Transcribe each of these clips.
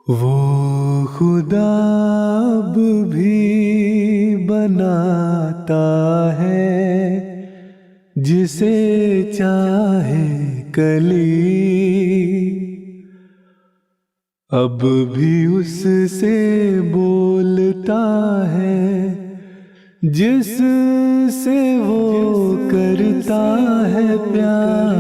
وہ خدا اب بھی بناتا ہے جسے چاہے کلی، اب بھی اس سے بولتا ہے جس سے وہ کرتا ہے پیار۔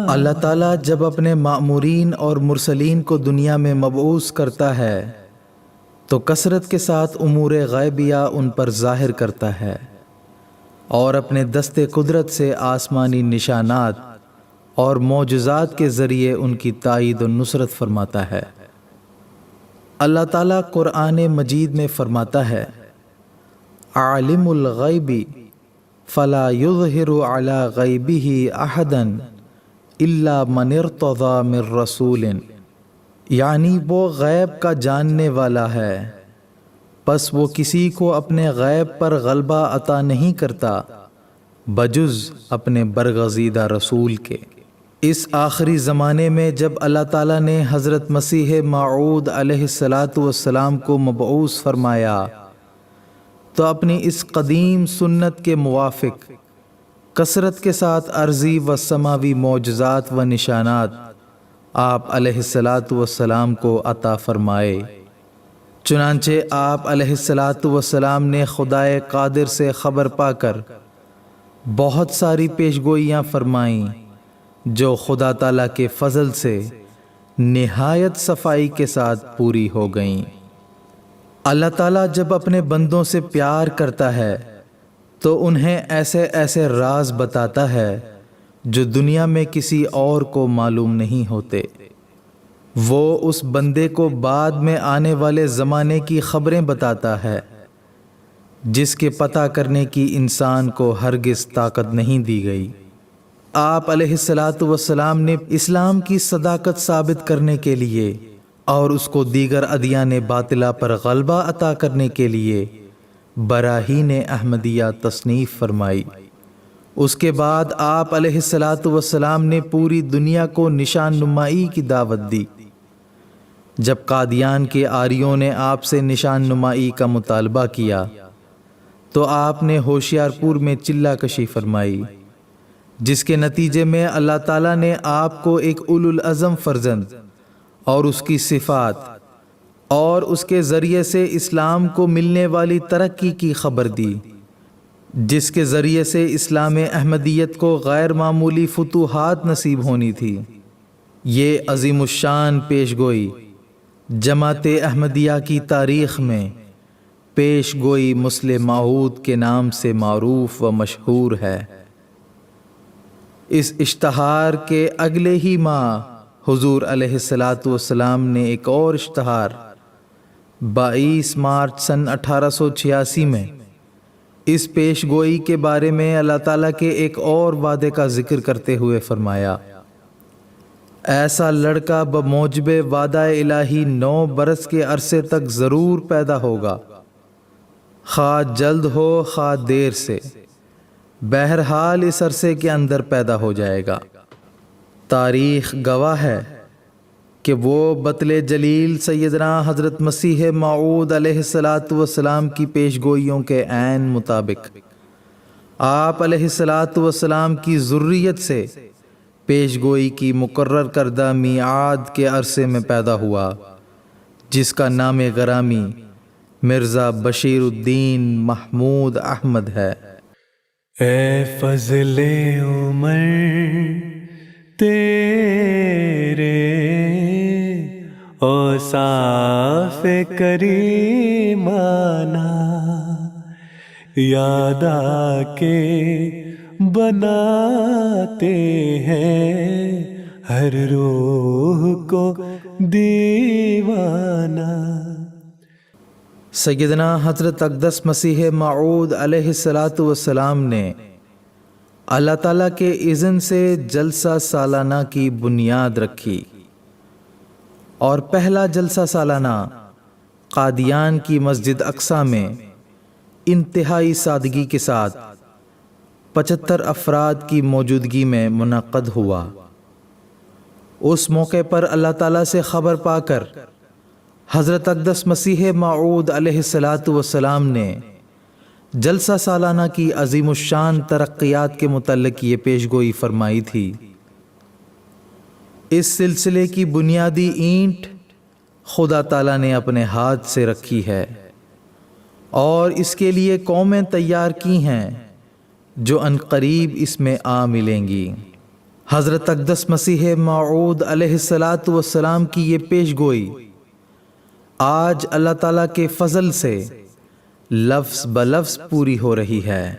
اللہ تعالیٰ جب اپنے مأمورین اور مرسلین کو دنیا میں مبعوث کرتا ہے تو کثرت کے ساتھ امور غیبیہ ان پر ظاہر کرتا ہے اور اپنے دست قدرت سے آسمانی نشانات اور معجزات کے ذریعے ان کی تائید و نصرت فرماتا ہے۔ اللہ تعالیٰ قرآن مجید میں فرماتا ہے، عالم الغیب فلا یظہر علی غیبہ احدا الا من ارتضی من رسول، یعنی وہ غیب کا جاننے والا ہے، پس وہ کسی کو اپنے غیب پر غلبہ عطا نہیں کرتا بجز اپنے برگزیدہ رسول کے۔ اس آخری زمانے میں جب اللہ تعالیٰ نے حضرت مسیح موعود علیہ السلام کو مبعوث فرمایا تو اپنی اس قدیم سنت کے موافق کثرت کے ساتھ ارضی و سماوی معجزات و نشانات آپ علیہ السلام کو عطا فرمائے۔ چنانچہ آپ علیہ السلام نے خدائے قادر سے خبر پا کر بہت ساری پیشگوئیاں فرمائیں جو خدا تعالیٰ کے فضل سے نہایت صفائی کے ساتھ پوری ہو گئیں۔ اللہ تعالیٰ جب اپنے بندوں سے پیار کرتا ہے تو انہیں ایسے ایسے راز بتاتا ہے جو دنیا میں کسی اور کو معلوم نہیں ہوتے۔ وہ اس بندے کو بعد میں آنے والے زمانے کی خبریں بتاتا ہے جس کے پتہ کرنے کی انسان کو ہرگز طاقت نہیں دی گئی۔ آپ علیہ السلام نے اسلام کی صداقت ثابت کرنے کے لیے اور اس کو دیگر ادیان باطلہ پر غلبہ عطا کرنے کے لیے براہین احمدیہ تصنیف فرمائی۔ اس کے بعد آپ علیہ السلام نے پوری دنیا کو نشان نمائی کی دعوت دی۔ جب قادیان کے آریوں نے آپ سے نشان نمائی کا مطالبہ کیا تو آپ نے ہوشیار پور میں چلہ کشی فرمائی، جس کے نتیجے میں اللہ تعالیٰ نے آپ کو ایک اولو العزم فرزند اور اس کی صفات اور اس کے ذریعے سے اسلام کو ملنے والی ترقی کی خبر دی، جس کے ذریعے سے اسلام احمدیت کو غیر معمولی فتوحات نصیب ہونی تھی۔ یہ عظیم الشان پیشگوئی جماعت احمدیہ کی تاریخ میں پیش گوئی مسلم موعود کے نام سے معروف و مشہور ہے۔ اس اشتہار کے اگلے ہی ماہ حضور علیہ السلام نے ایک اور اشتہار 22 مارچ سن 1886 میں اس پیش گوئی کے بارے میں اللہ تعالیٰ کے ایک اور وعدے کا ذکر کرتے ہوئے فرمایا، ایسا لڑکا بموجب وعدہ الہی 9 برس کے عرصے تک ضرور پیدا ہوگا، خواہ جلد ہو خواہ دیر سے، بہرحال اس عرصے کے اندر پیدا ہو جائے گا۔ تاریخ گواہ ہے کہ وہ بطل جلیل سیدنا حضرت مسیح موعود علیہ السلام کی پیشگوئیوں کے عین مطابق آپ علیہ السلام کی ذریت سے پیشگوئی کی مقرر کردہ میعاد کے عرصے میں پیدا ہوا، جس کا نام گرامی مرزا بشیر الدین محمود احمد ہے۔ اے فضل عمر تیرے اوصاف کریمانہ یاد آ کے بناتے ہیں ہر روح کو دیوانہ۔ سیدنا حضرت اقدس مسیح موعود علیہ السلام نے اللہ تعالیٰ کے اذن سے جلسہ سالانہ کی بنیاد رکھی، اور پہلا جلسہ سالانہ قادیان کی مسجد اقصی میں انتہائی سادگی کے ساتھ 75 افراد کی موجودگی میں منعقد ہوا۔ اس موقع پر اللہ تعالیٰ سے خبر پا کر حضرت اقدس مسیح موعود علیہ الصلاۃ والسلام نے جلسہ سالانہ کی عظیم الشان ترقیات کے متعلق یہ پیشگوئی فرمائی تھی۔ اس سلسلے کی بنیادی اینٹ خدا تعالیٰ نے اپنے ہاتھ سے رکھی ہے اور اس کے لیے قومیں تیار کی ہیں جو عنقریب اس میں آ ملیں گی۔ حضرت اقدس مسیح موعود علیہ الصلاۃ والسلام کی یہ پیشگوئی آج اللہ تعالیٰ کے فضل سے لفظ بلفظ پوری ہو رہی ہے۔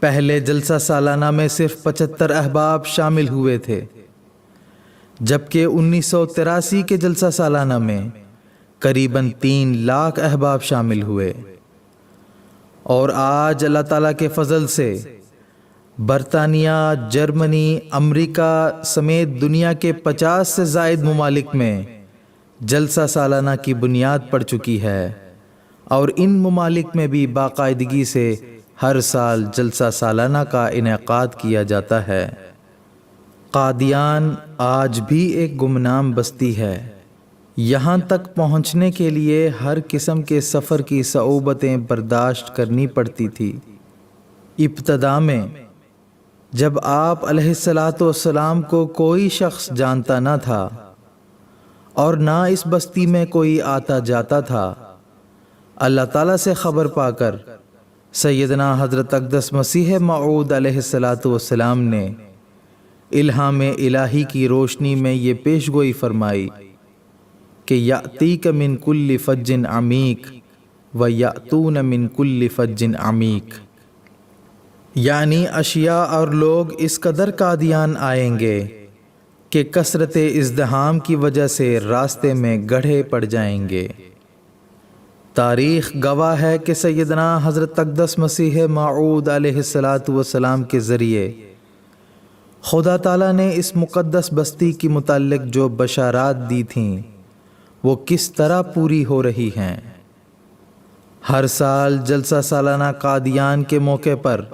پہلے جلسہ سالانہ میں صرف 75 احباب شامل ہوئے تھے، جبکہ 1983 کے جلسہ سالانہ میں قریباً 3 لاکھ احباب شامل ہوئے، اور آج اللہ تعالیٰ کے فضل سے برطانیہ، جرمنی، امریکہ سمیت دنیا کے 50 سے زائد ممالک میں جلسہ سالانہ کی بنیاد پڑ چکی ہے، اور ان ممالک میں بھی باقاعدگی سے ہر سال جلسہ سالانہ کا انعقاد کیا جاتا ہے۔ قادیان آج بھی ایک گمنام بستی ہے۔ یہاں تک پہنچنے کے لیے ہر قسم کے سفر کی صعوبتیں برداشت کرنی پڑتی تھی۔ ابتدا میں جب آپ علیہ الصلاۃ والسلام کو کوئی شخص جانتا نہ تھا اور نہ اس بستی میں کوئی آتا جاتا تھا، اللہ تعالیٰ سے خبر پا کر سیدنا حضرت اقدس مسیح موعود علیہ الصلاۃ والسلام نے الہام الہی کی روشنی میں یہ پیشگوئی فرمائی کہ یأتیک من کل فج عمیق و یأتون من کل فج عمیق، یعنی اشیاء اور لوگ اس قدر قادیان آئیں گے کہ کثرت ازدحام کی وجہ سے راستے میں گڑھے پڑ جائیں گے۔ تاریخ گواہ ہے کہ سیدنا حضرت اقدس مسیح موعود علیہ الصلاۃ والسلام کے ذریعے خدا تعالیٰ نے اس مقدس بستی کی متعلق جو بشارات دی تھیں وہ کس طرح پوری ہو رہی ہیں۔ ہر سال جلسہ سالانہ قادیان کے موقع پر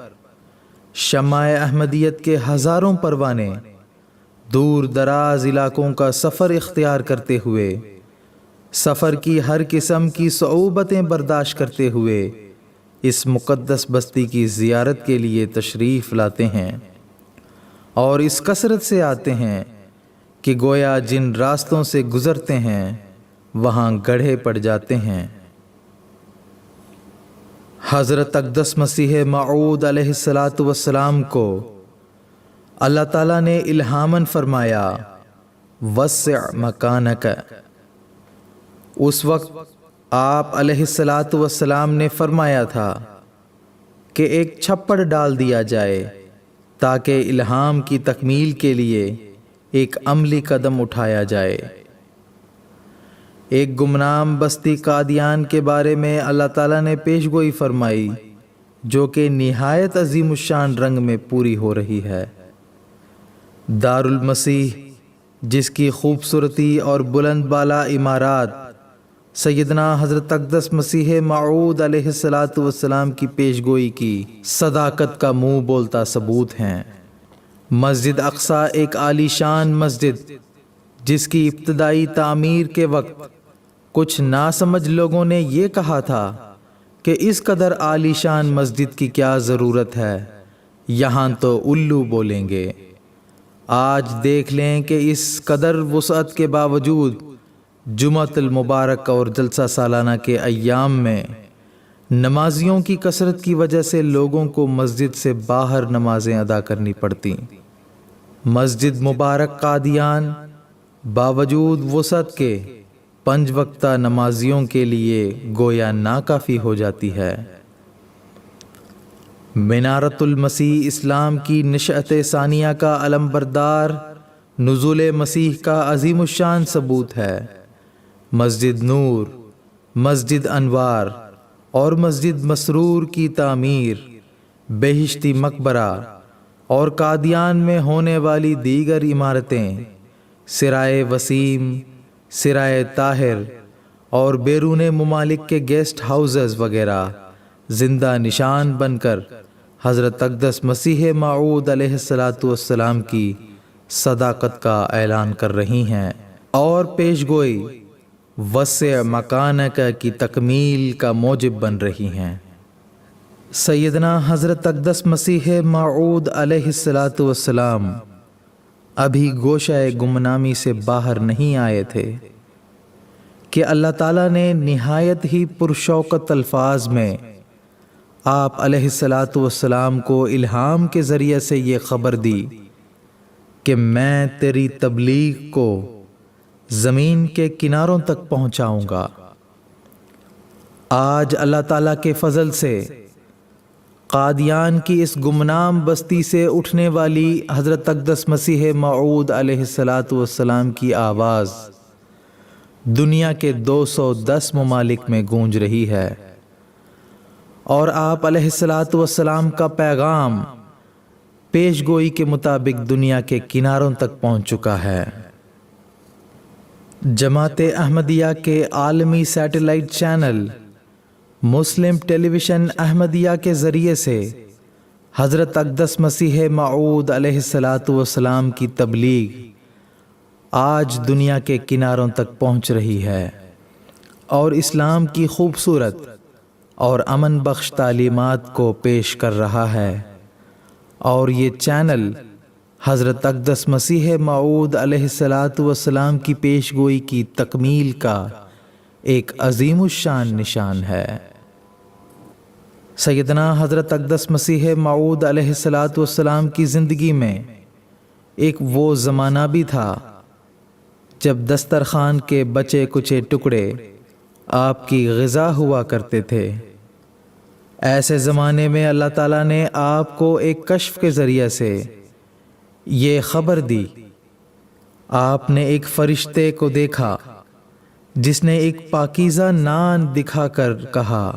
شمع احمدیت کے ہزاروں پروانے دور دراز علاقوں کا سفر اختیار کرتے ہوئے، سفر کی ہر قسم کی صعوبتیں برداشت کرتے ہوئے اس مقدس بستی کی زیارت کے لیے تشریف لاتے ہیں، اور اس کثرت سے آتے ہیں کہ گویا جن راستوں سے گزرتے ہیں وہاں گڑھے پڑ جاتے ہیں۔ حضرت اقدس مسیح موعود علیہ الصلاۃ والسلام کو اللہ تعالیٰ نے الہاماً فرمایا وسع مکانک۔ اس وقت آپ علیہ الصلاۃ والسلام نے فرمایا تھا کہ ایک چھپڑ ڈال دیا جائے تاکہ الہام کی تکمیل کے لیے ایک عملی قدم اٹھایا جائے۔ ایک گمنام بستی قادیان کے بارے میں اللہ تعالیٰ نے پیشگوئی فرمائی جو کہ نہایت عظیم الشان رنگ میں پوری ہو رہی ہے۔ دار المسیح، جس کی خوبصورتی اور بلند بالا عمارات سیدنا حضرت اقدس مسیح موعود علیہ الصلاۃ والسلام کی پیشگوئی کی صداقت کا منہ بولتا ثبوت ہیں۔ مسجد اقصیٰ ایک عالی شان مسجد جس کی ابتدائی تعمیر کے وقت کچھ ناسمجھ لوگوں نے یہ کہا تھا کہ اس قدر عالی شان مسجد کی کیا ضرورت ہے، یہاں تو الو بولیں گے۔ آج دیکھ لیں کہ اس قدر وسعت کے باوجود جمعۃ المبارک اور جلسہ سالانہ کے ایام میں نمازیوں کی کثرت کی وجہ سے لوگوں کو مسجد سے باہر نمازیں ادا کرنی پڑتی۔ مسجد مبارک قادیان باوجود وسعت کے 5 وقتہ نمازیوں کے لیے گویا ناکافی ہو جاتی ہے۔ منارۃ المسیح اسلام کی نشأت ثانیہ کا علم بردار نزول مسیح کا عظیم الشان ثبوت ہے۔ مسجد نور، مسجد انوار اور مسجد مسرور کی تعمیر، بہشتی مقبرہ اور قادیان میں ہونے والی دیگر عمارتیں، سرائے وسیم، سرائے طاہر اور بیرون ممالک کے گیسٹ ہاؤسز وغیرہ زندہ نشان بن کر حضرت اقدس مسیح موعود علیہ الصلاۃ والسلام کی صداقت کا اعلان کر رہی ہیں اور پیشگوئی وسع مکانک کی تکمیل کا موجب بن رہی ہیں۔ سیدنا حضرت اقدس مسیح موعود علیہ الصلاۃ والسلام ابھی گوشہ گمنامی سے باہر نہیں آئے تھے کہ اللہ تعالیٰ نے نہایت ہی پرشوقت الفاظ میں آپ علیہ الصلاۃ والسلام کو الہام کے ذریعے سے یہ خبر دی کہ میں تیری تبلیغ کو زمین کے کناروں تک پہنچاؤں گا۔ آج اللہ تعالیٰ کے فضل سے قادیان کی اس گمنام بستی سے اٹھنے والی حضرت اقدس مسیح موعود علیہ الصلاۃ والسلام کی آواز دنیا کے 210 ممالک میں گونج رہی ہے، اور آپ علیہ الصلاۃ والسلام کا پیغام پیش گوئی کے مطابق دنیا کے کناروں تک پہنچ چکا ہے۔ جماعت احمدیہ کے عالمی سیٹلائٹ چینل مسلم ٹیلی ویژن احمدیہ کے ذریعے سے حضرت اقدس مسیح موعود علیہ الصلاۃ والسلام کی تبلیغ آج دنیا کے کناروں تک پہنچ رہی ہے اور اسلام کی خوبصورت اور امن بخش تعلیمات کو پیش کر رہا ہے، اور یہ چینل حضرت اقدس مسیح موعود علیہ الصلاۃ والسلام کی پیشگوئی کی تکمیل کا ایک عظیم الشان نشان ہے۔ سیدنا حضرت اقدس مسیح موعود علیہ الصلاۃ والسلام کی زندگی میں ایک وہ زمانہ بھی تھا جب دسترخوان کے بچے کچے ٹکڑے آپ کی غذا ہوا کرتے تھے۔ ایسے زمانے میں اللہ تعالیٰ نے آپ کو ایک کشف کے ذریعے سے یہ خبر دی۔ آپ نے ایک فرشتے کو دیکھا جس نے ایک پاکیزہ نان دکھا کر کہا،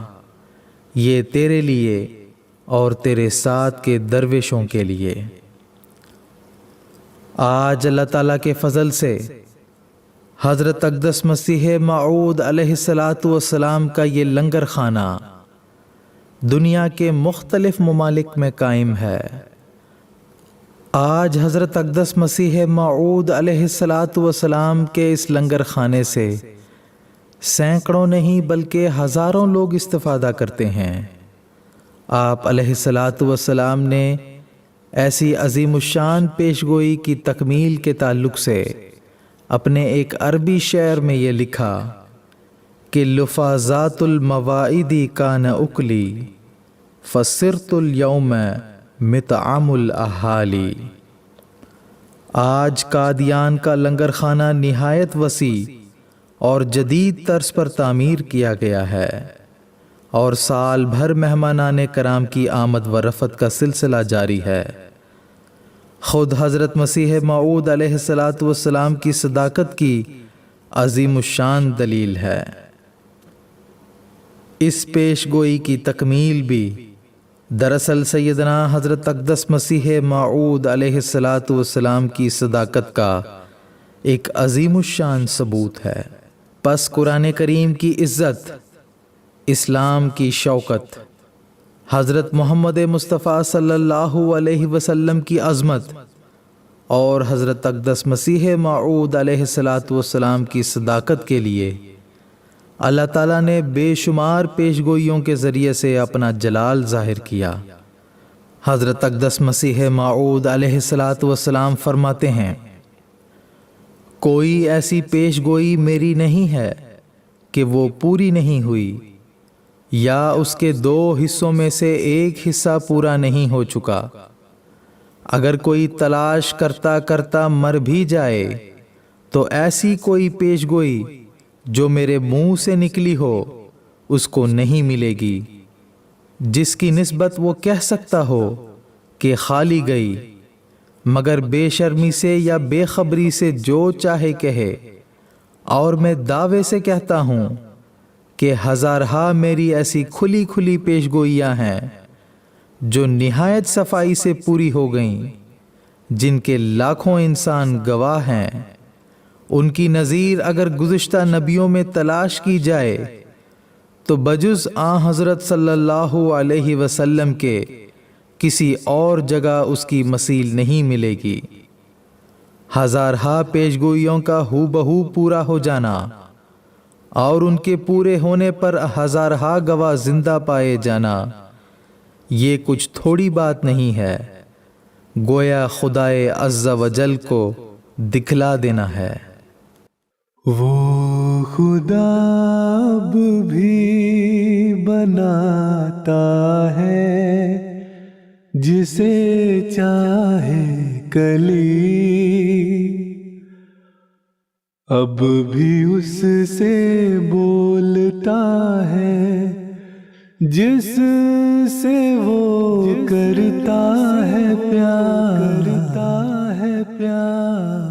یہ تیرے لیے اور تیرے ساتھ کے درویشوں کے لیے۔ آج اللہ تعالیٰ کے فضل سے حضرت اقدس مسیح موعود علیہ الصلاۃ والسلام کا یہ لنگر خانہ دنیا کے مختلف ممالک میں قائم ہے۔ آج حضرت اقدس مسیح موعود علیہ الصلاۃ والسلام کے اس لنگر خانے سے سینکڑوں نہیں بلکہ ہزاروں لوگ استفادہ کرتے ہیں۔ آپ علیہ الصلاۃ والسلام نے ایسی عظیم الشان پیشگوئی کی تکمیل کے تعلق سے اپنے ایک عربی شعر میں یہ لکھا کہ لفاظات المواعیدی کان اکلی فصرت اليوم مطعم الاحالی۔ آج قادیان کا لنگر خانہ نہایت وسیع اور جدید طرز پر تعمیر کیا گیا ہے، اور سال بھر مہمانان کرام کی آمد و رفت کا سلسلہ جاری ہے۔ خود حضرت مسیح موعود علیہ الصلاۃ والسلام کی صداقت کی عظیم الشان دلیل ہے۔ اس پیش گوئی کی تکمیل بھی دراصل سیدنا حضرت اقدس مسیح موعود علیہ الصلاۃ والسلام کی صداقت کا ایک عظیم الشان ثبوت ہے۔ پس قرآن کریم کی عزت، اسلام کی شوکت، حضرت محمد مصطفیٰ صلی اللہ علیہ وسلم کی عظمت اور حضرت اقدس مسیح موعود علیہ الصلاۃ والسلام کی صداقت کے لیے اللہ تعالیٰ نے بے شمار پیشگوئیوں کے ذریعے سے اپنا جلال ظاہر کیا۔ حضرت اقدس مسیح موعود علیہ الصلاۃ والسلام فرماتے ہیں، کوئی ایسی پیشگوئی میری نہیں ہے کہ وہ پوری نہیں ہوئی، یا اس کے 2 حصوں میں سے ایک حصہ پورا نہیں ہو چکا۔ اگر کوئی تلاش کرتا کرتا مر بھی جائے تو ایسی کوئی پیشگوئی جو میرے منہ سے نکلی ہو اس کو نہیں ملے گی، جس کی نسبت وہ کہہ سکتا ہو کہ خالی گئی، مگر بے شرمی سے یا بے خبری سے جو چاہے کہے۔ اور میں دعوے سے کہتا ہوں کہ ہزارہا میری ایسی کھلی کھلی پیشگوئیاں ہیں جو نہایت صفائی سے پوری ہو گئیں، جن کے لاکھوں انسان گواہ ہیں۔ ان کی نظیر اگر گزشتہ نبیوں میں تلاش کی جائے تو بجز آن حضرت صلی اللہ علیہ وسلم کے کسی اور جگہ اس کی مثیل نہیں ملے گی۔ ہزارہا پیشگوئیوں کا ہو بہو پورا ہو جانا اور ان کے پورے ہونے پر ہزارہا گواہ زندہ پائے جانا، یہ کچھ تھوڑی بات نہیں ہے، گویا خدائے عز و جل کو دکھلا دینا ہے۔ وہ خدا اب بھی بناتا ہے جسے چاہے کلی، اب بھی اس سے بولتا ہے جس سے وہ کرتا ہے پیار، کرتا ہے پیار۔